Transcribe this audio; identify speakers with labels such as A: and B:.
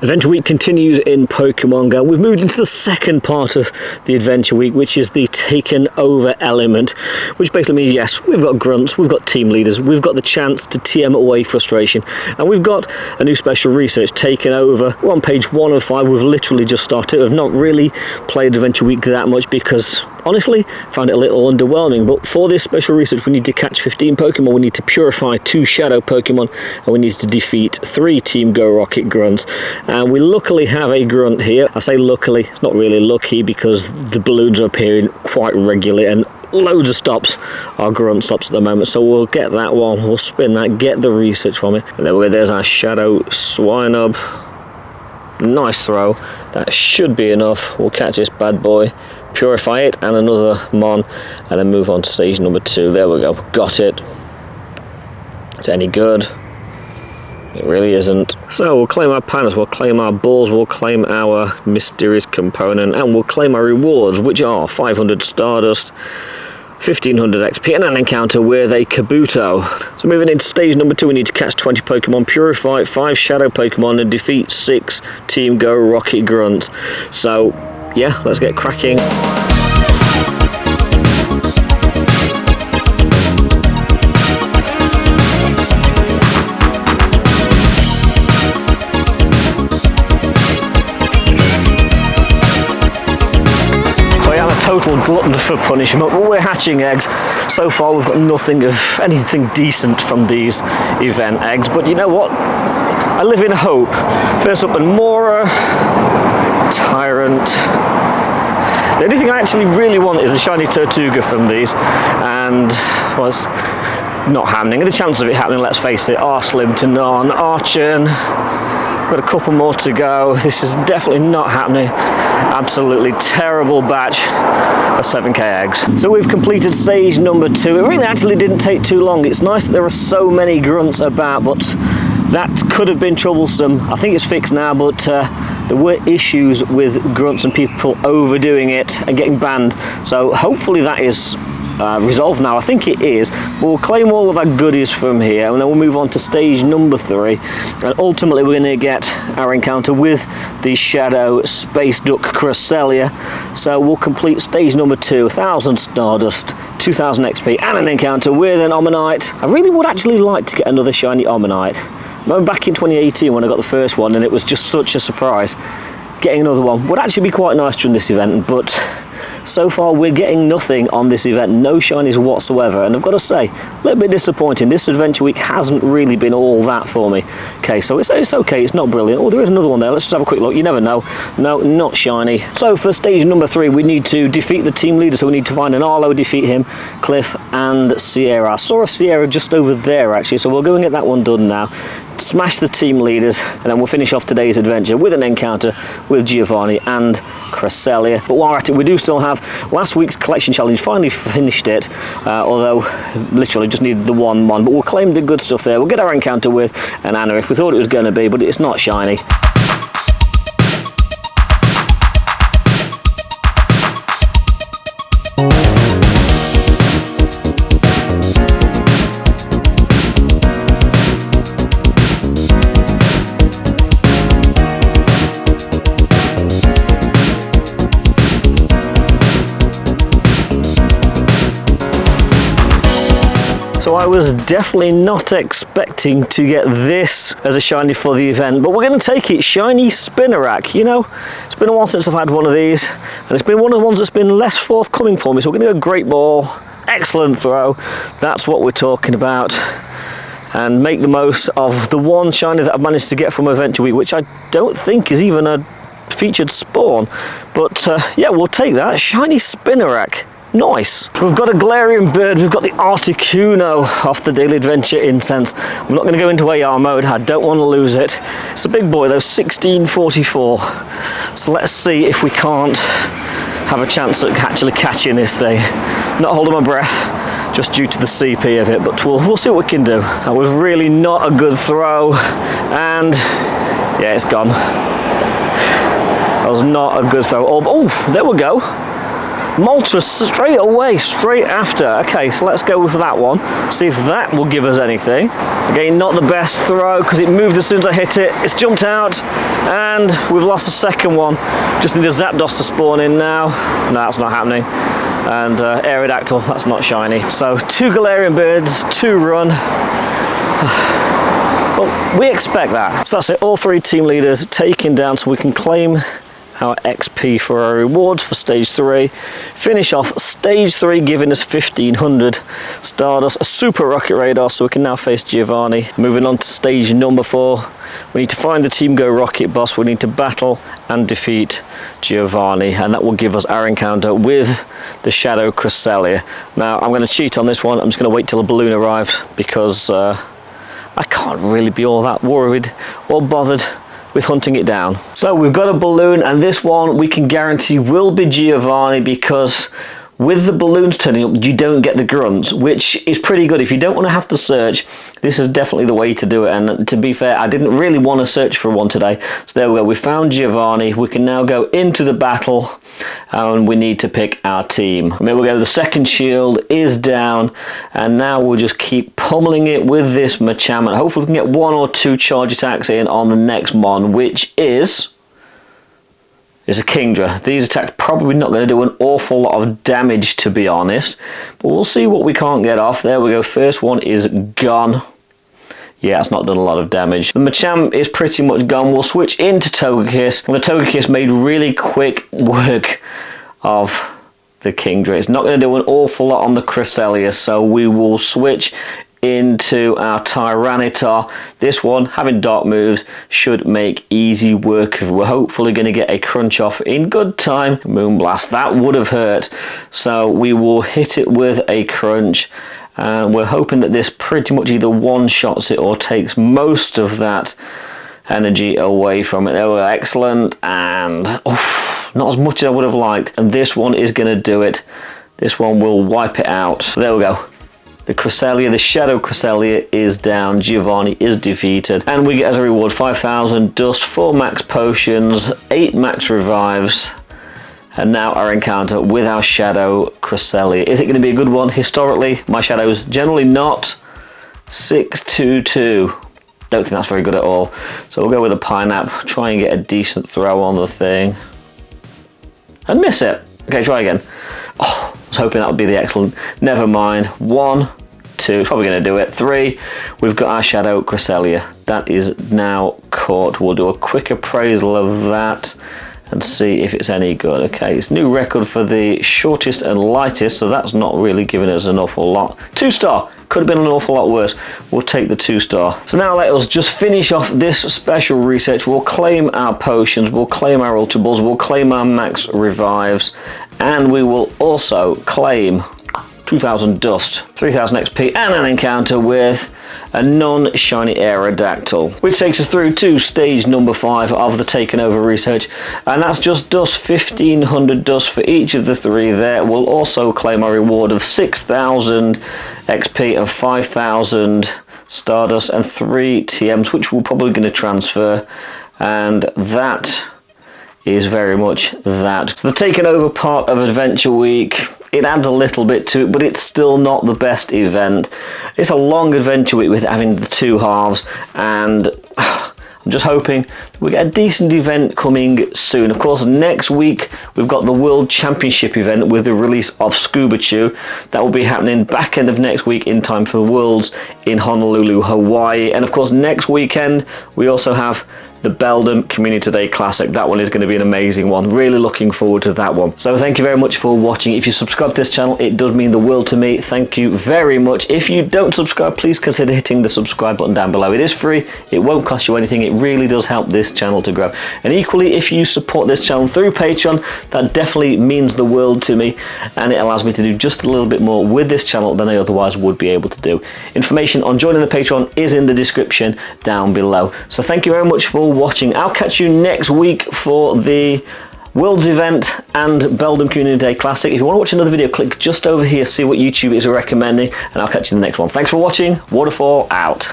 A: Adventure Week continues in Pokemon Go. We've moved into the second part of the Adventure Week, which is the taken over element, which basically means, yes, we've got grunts, we've got team leaders, we've got the chance to TM away frustration, and we've got a new special research taken over. We're on page 1 of 5. We've literally just started. I've not really played Adventure Week that much because, honestly, found it a little underwhelming. But for this special research, we need to catch 15 Pokemon, we need to purify 2 Shadow Pokemon, and we need to defeat 3 Team Go Rocket grunts. And we luckily have a grunt here. I say luckily, it's not really lucky because the balloons are appearing quite regularly and loads of stops are grunt stops at the moment. So we'll get that one, we'll spin that, get the research from it. And there we go, there's our Shadow Swinub. Nice throw. That should be enough. We'll catch this bad boy, purify it, and another Mon, and then move on to stage number 2. There we go. Got it. Is it any good? It really isn't. So we'll claim our panels, we'll claim our balls, we'll claim our mysterious component, and we'll claim our rewards, which are 500 Stardust, 1500 XP, and an encounter with a Kabuto. So moving into stage number 2, we need to catch 20 Pokemon, purify 5 Shadow Pokemon, and defeat 6 Team Go Rocket grunts. So yeah, let's get cracking. Total glutton for punishment, but we're hatching eggs. So far we've got nothing of anything decent from these event eggs, but you know what? I live in hope. First up, Mora, Tyrant. The only thing I actually really want is a shiny Tortuga from these, and well, it's not happening. And the chance of it happening, let's face it, are slim to none. Archon. Got a couple more to go. This is definitely not happening. Absolutely terrible batch of 7k eggs. So we've completed stage number 2. It really actually didn't take too long. It's nice that there are so many grunts about, but that could have been troublesome. I think it's fixed now, but there were issues with grunts and people overdoing it and getting banned. So hopefully that is resolved now. I think it is. We'll claim all of our goodies from here, and then we'll move on to stage number 3, and ultimately we're going to get our encounter with the Shadow Space Duck Cresselia. So we'll complete stage number 2, 1000 Stardust, 2000 XP, and an encounter with an Omanyte. I really would actually like to get another shiny Omanyte. I remember back in 2018 when I got the first one, and it was just such a surprise. Getting another one would actually be quite nice during this event, but so far we're getting nothing on this event, no shinies whatsoever, and I've got to say, a little bit disappointing. This Adventure Week hasn't really been all that for me. Okay, so it's okay, it's not brilliant. Oh, there is another one there. Let's just have a quick look. You never know. No, not shiny. So for stage number 3, we need to defeat the team leader, so we need to find an Arlo, defeat him, Cliff, and Sierra. I saw a Sierra just over there actually, so we'll go and get that one done now. Smash the team leaders, and then we'll finish off today's adventure with an encounter with Giovanni and Cresselia. But while we're at it, we do still have last week's collection challenge. Finally finished it, although literally just needed the one Mon, but we'll claim the good stuff there. We'll get our encounter with an Anna if we thought it was going to be, but it's not shiny. So I was definitely not expecting to get this as a shiny for the event, but we're going to take it. Shiny Spinarak. You know, it's been a while since I've had one of these, and it's been one of the ones that's been less forthcoming for me, so we're going to go Great Ball, excellent throw, that's what we're talking about, and make the most of the one shiny that I've managed to get from Adventure Week, which I don't think is even a featured spawn, but yeah, we'll take that. Shiny Spinarak. Nice. We've got a Galarian bird, we've got the Articuno off the Daily Adventure Incense. I'm not going to go into AR mode, I don't want to lose it. It's a big boy though, 1644. So let's see if we can't have a chance at actually catching this thing. Not holding my breath, just due to the CP of it, but we'll see what we can do. That was really not a good throw, and yeah, it's gone. That was not a good throw. Oh, there we go. Malta straight away, straight after. Okay, so let's go with that one. See if that will give us anything. Again, not the best throw because it moved as soon as I hit it. It's jumped out and we've lost the second one. Just need a Zapdos to spawn in now. No, that's not happening. And Aerodactyl, that's not shiny. So 2 Galarian birds, 2 run. Well, we expect that. So that's it, all 3 team leaders taken down so we can claim our XP for our rewards for stage 3. Finish off stage 3 giving us 1500 Stardust, a super rocket radar, so we can now face Giovanni. Moving on to stage number 4, we need to find the Team Go Rocket boss. We need to battle and defeat Giovanni, and that will give us our encounter with the Shadow Cresselia. Now I'm going to cheat on this one. I'm just going to wait till the balloon arrives because I can't really be all that worried or bothered with hunting it down. So we've got a balloon, and this one we can guarantee will be Giovanni because with the balloons turning up you don't get the grunts, which is pretty good. If you don't want to have to search, this is definitely the way to do it. And to be fair, I didn't really want to search for one today, so there we go, we found Giovanni. We can now go into the battle and we need to pick our team. And there we go, the second shield is down, and now we'll just keep pummeling it with this Machamp, and hopefully we can get 1 or 2 charge attacks in on the next mon, which is a Kingdra. These attacks probably not going to do an awful lot of damage, to be honest, but we'll see what we can't get off. There we go, first one is gone. Yeah, it's not done a lot of damage. The Machamp is pretty much gone. We'll switch into Togekiss. And the Togekiss made really quick work of the Kingdra. It's not going to do an awful lot on the Cresselia, so we will switch into our Tyranitar. This one, having dark moves, should make easy work of it. We're hopefully going to get a crunch off in good time. Moonblast, that would have hurt. So we will hit it with a crunch. And we're hoping that this pretty much either one-shots it or takes most of that energy away from it. There we go, excellent, and not as much as I would have liked. And this one is going to do it. This one will wipe it out. There we go. The Cresselia, the Shadow Cresselia is down. Giovanni is defeated. And we get as a reward 5,000 dust, 4 max potions, 8 max revives. And now our encounter with our Shadow Cresselia. Is it going to be a good one? Historically, my Shadows generally not. 622. Don't think that's very good at all. So we'll go with a Pineapple, try and get a decent throw on the thing. And miss it. Okay, try again. Oh, I was hoping that would be the excellent. Never mind. 1, 2, probably going to do it. 3, we've got our Shadow Cresselia. That is now caught. We'll do a quick appraisal of that and see if it's any good. Okay, it's new record for the shortest and lightest, so that's not really giving us an awful lot. 2-star, could have been an awful lot worse. We'll take the 2-star. So now let us just finish off this special research. We'll claim our potions, we'll claim our Ultra Balls, we'll claim our max revives, and we will also claim 2,000 dust, 3,000 XP, and an encounter with a non-shiny Aerodactyl, which takes us through to stage number 5 of the taken over research, and that's just dust, 1,500 dust for each of the 3 there. We'll also claim our reward of 6,000 XP and 5,000 Stardust and 3 TMs, which we're probably going to transfer, and that is very much that. So the taken over part of Adventure Week, it adds a little bit to it, but it's still not the best event. It's a long Adventure Week with having the 2 halves, and I'm just hoping we get a decent event coming soon. Of course, next week we've got the World Championship event with the release of Scuba Chew. That will be happening back end of next week in time for the Worlds in Honolulu, Hawaii. And of course, next weekend we also have the Belgium Community Day Classic. That one is going to be an amazing one. Really looking forward to that one. So thank you very much for watching. If you subscribe to this channel, it does mean the world to me. Thank you very much. If you don't subscribe, please consider hitting the subscribe button down below. It is free. It won't cost you anything. It really does help this channel to grow. And equally, if you support this channel through Patreon, that definitely means the world to me, and it allows me to do just a little bit more with this channel than I otherwise would be able to do. Information on joining the Patreon is in the description down below. So thank you very much for watching. I'll catch you next week for the Worlds event and Belgium Community Day Classic. If you want to watch another video, click just over here, see what YouTube is recommending, and I'll catch you in the next one. Thanks for watching. Waterfall out.